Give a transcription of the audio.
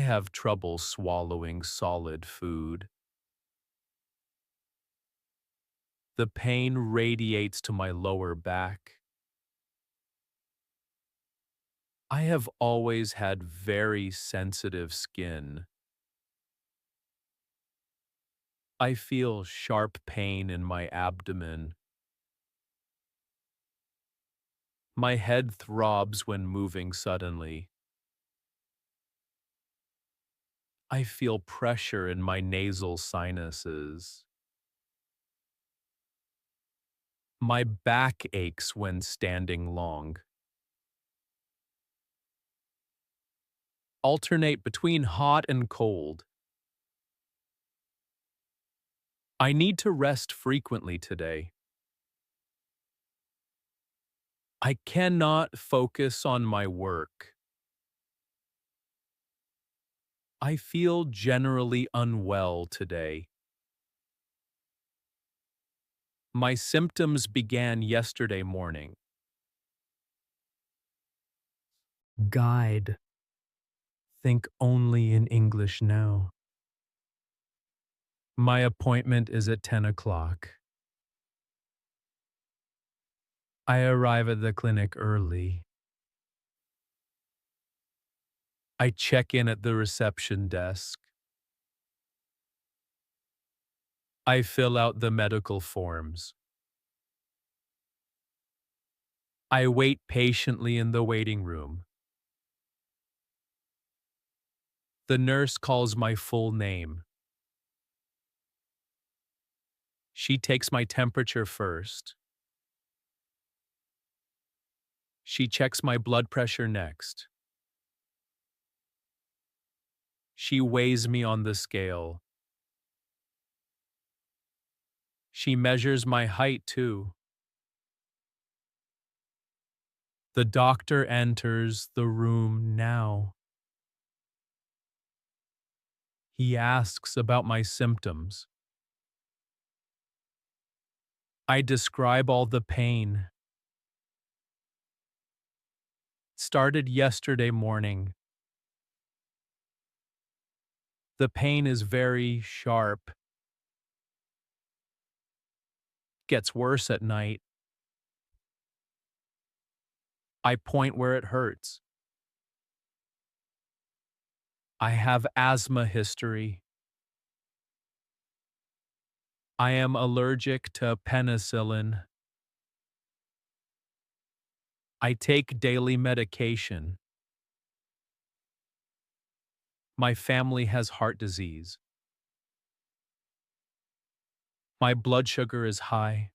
have trouble swallowing solid food. The pain radiates to my lower back. I have always had very sensitive skin. I feel sharp pain in my abdomen. My head throbs when moving suddenly. I feel pressure in my nasal sinuses. My back aches when standing long. Alternate between hot and cold. I need to rest frequently today. I cannot focus on my work. I feel generally unwell today. My symptoms began yesterday morning. Guide. Think only in English now. My appointment is at 10 o'clock. I arrive at the clinic early. I check in at the reception desk. I fill out the medical forms. I wait patiently in the waiting room. The nurse calls my full name. She takes my temperature first. She checks my blood pressure next. She weighs me on the scale. She measures my height too. The doctor enters the room now. He asks about my symptoms. I describe all the pain. Started yesterday morning. The pain is very sharp. Gets worse at night. I point where it hurts. I have asthma history. I am allergic to penicillin. I take daily medication. My family has heart disease. My blood sugar is high.